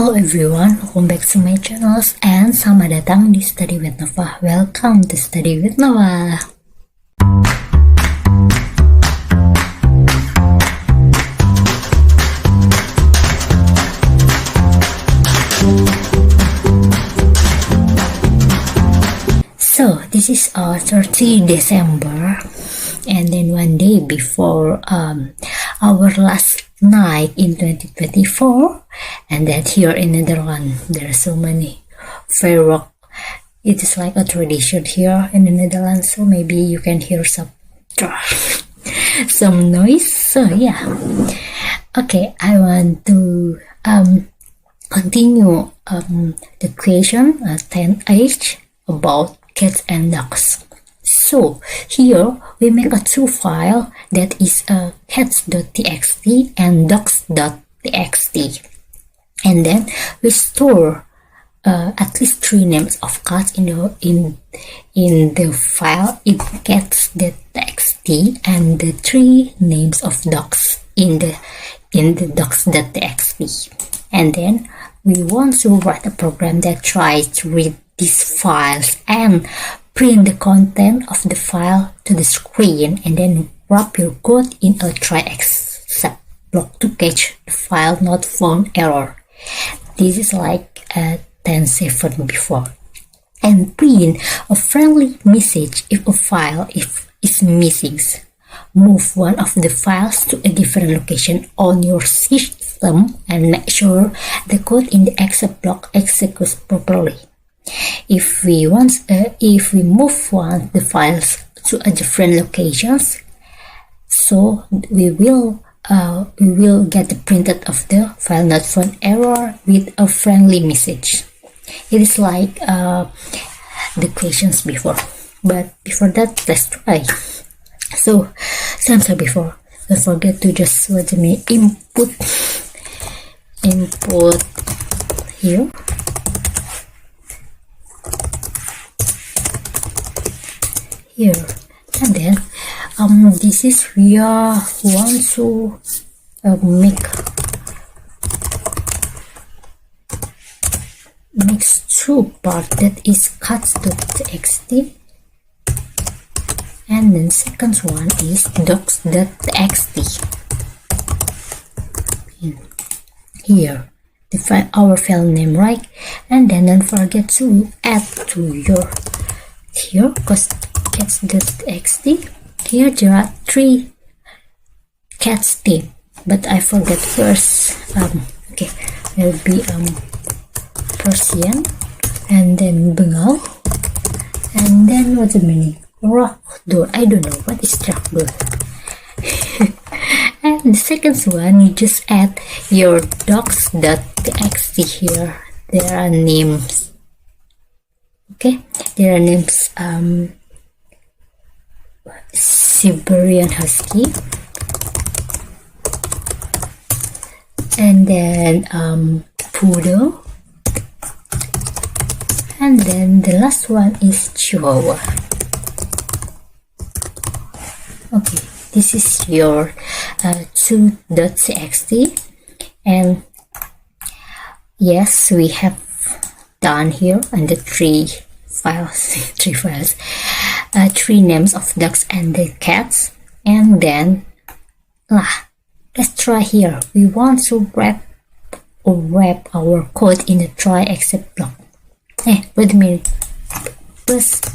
Hello everyone, welcome back to my channel and selamat datang di Study with Nova. Welcome to Study with Nova. So this is 30 December, and then one day before our last night in 2024, and that here in Netherlands there are so many fireworks. It is like a tradition here in the Netherlands, so maybe you can hear some noise. So yeah, okay, I want to continue the question 10H about cats and dogs. So here we make a two file that is cats.txt and dogs.txt, and then we store at least 3 names of cats in the file in cats.txt and the 3 names of dogs in the docs.txt. And then we want to write a program that tries to read these files and print the content of the file to the screen, and then wrap your code in a try except block to catch the file not found error. This is like 10.7 before. And print a friendly message if a file is missing. Move one of the files to a different location on your system and make sure the code in the except block executes properly. If we move the files to a different locations, so we will get the printed of the file not found error with a friendly message. It is like the questions before, but before that let's try. So same as before, don't forget to just input here. Here, and then this is we want to make two part that is cats.txt, and then second one is docs.txt. Here our file name, right? And then don't forget to add to your here cats.txt. Here there are 3 cats name, but I forget first. Okay, will be Persian, and then Bengal, and then what's the meaning? Rock door. I don't know what is rock door. And the second one, you just add your docs.txt here. There are names. Okay, there are names Siberian Husky, and then Poodle, and then the last one is Chihuahua. Okay, this is your 2.txt, and yes, we have done here and the 3 files, 3 names of dogs and the cats. And then let's try here. We want to wrap our code in the try except block. Wait a minute. First,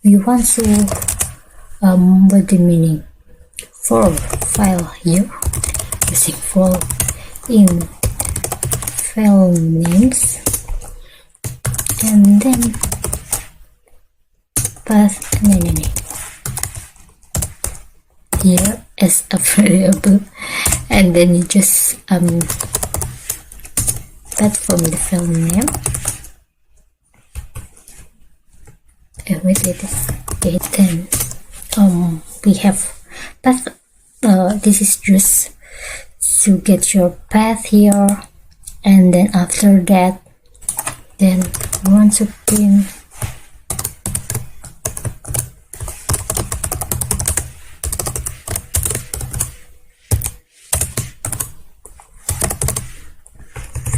we want to what the meaning for file here, using for in file names, and then path here as a variable, and then you just path from the file name. Wait, okay, then we have path. This is just to get your path here, and then after that, then we want to print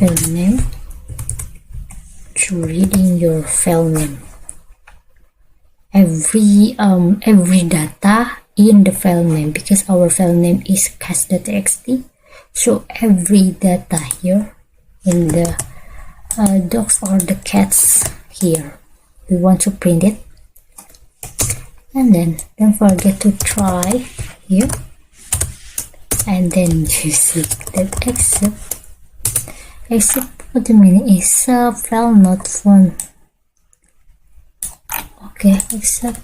file name to reading your file name. Every data in the file name, because our file name is cats.txt, so every data here in the dogs or the cats here, we want to print it. And then don't forget to try here, and then you see that except what the meaning is file not found. Okay, except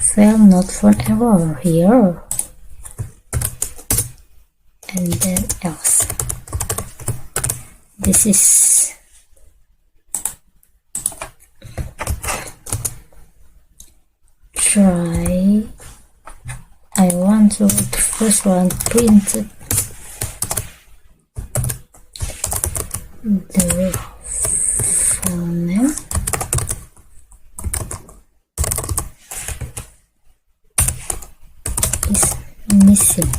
file not found error here, and then else. This is try. I want to the first one printed the file name. Is missing.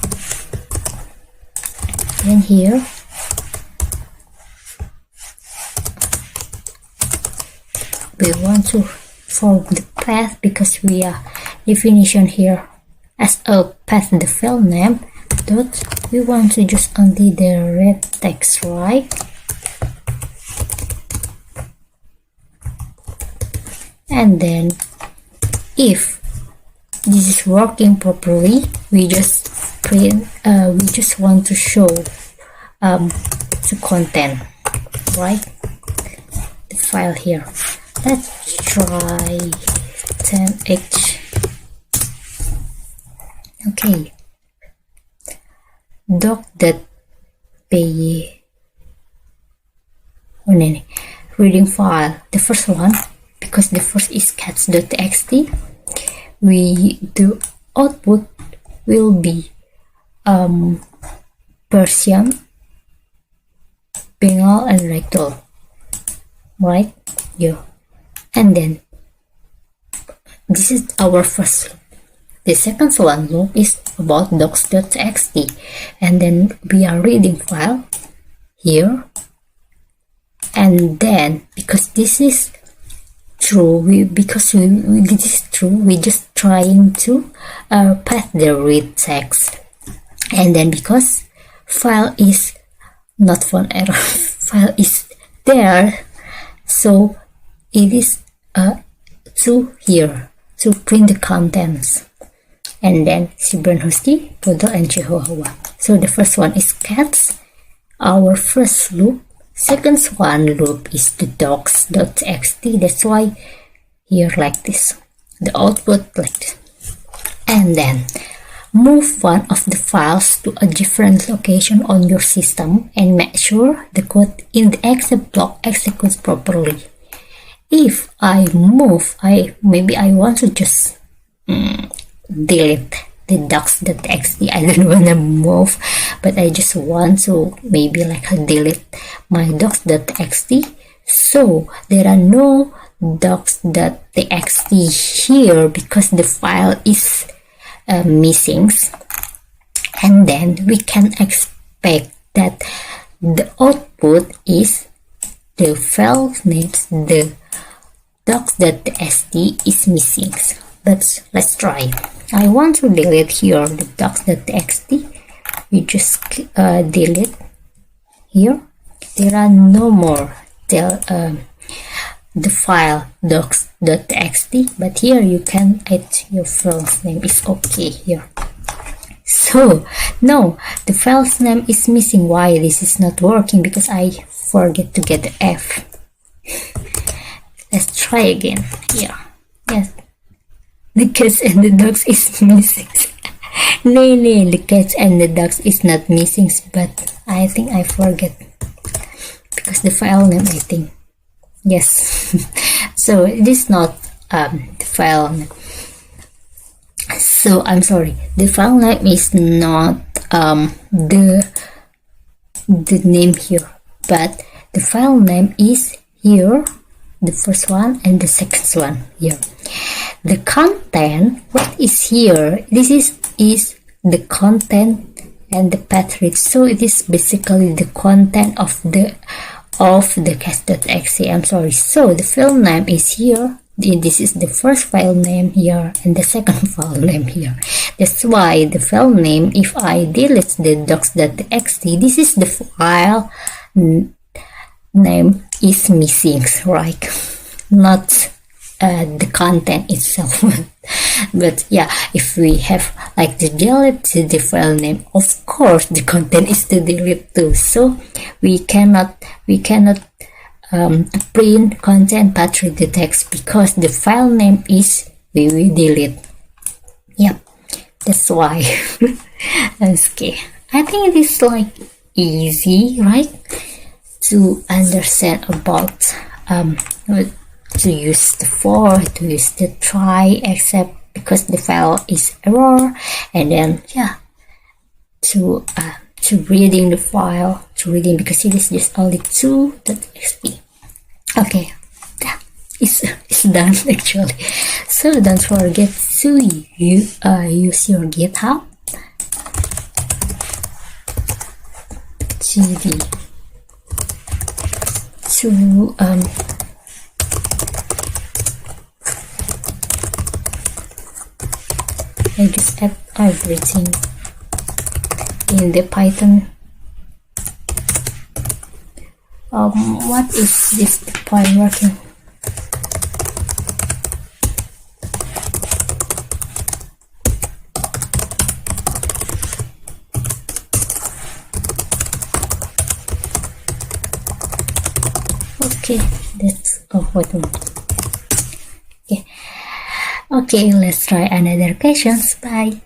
Then here we want to form the path, because we are definition here as a path the file name, but we want to just only the red text, right? And then if this is working properly, we just print we just want to show the content, right? The file here. Let's try 10h. Okay, doc.py reading file, the first one, because the first is cats.txt, the output will be Persian, Bengal, and Ragdoll, right? Yeah. And then this is our first loop. The second one loop is about docs.txt, and then we are reading file here, and then because this is true, we just trying to path the read text, and then because file is not found error, file is there, so it is to here to print the contents, and then Sibranhusti, Poodle, and Chihuahua. So the first one is cats, our first loop. Second one loop is the docs.txt, that's why here like this, the output like this. And then move one of the files to a different location on your system and make sure the code in the exec block executes properly. If I move, maybe I want to just delete the docs.txt. I don't want to move, but I just want to maybe like delete my docs.txt, so there are no docs.txt here because the file is missing. And then we can expect that the output is the file names, the docs.txt is missing. Let's try. I want to delete here the docs.txt. We just delete here. There are no more the file docs.txt, but here you can add your file's name. It's okay here. So no, the file's name is missing. Why this is not working? Because I forget to get the F. Let's try again. Yeah, yes, the cats and the dogs is missing. No, the cats and the dogs is not missing, but I think I forget because the file name, I think, yes. So this is not the file name. So I'm sorry, the file name is not the name here, but the file name is here, the first one and the second one here. The content, what is here, this is the content and the path read. So it is basically the content of the cast.exe. I'm sorry. So the file name is here. This is the first file name here and the second file name here. That's why the file name, if I delete the docs.txt, this is the file name is missing, right? Not the content itself. But yeah, if we have like to delete the file name, of course the content is to delete too. So we cannot to print content path read the text because the file name is we will delete. Yep, that's why. Okay, I think it is like easy, right, to understand about to use the for, to use the try, except because the file is error, and then yeah, to reading the file, to reading because it is just only 2.txt. Okay, yeah, it's done actually. So don't forget to use your GitHub GD to I just add everything in the Python. What is this point working? Okay, that's what. Okay, let's try another questions. Bye.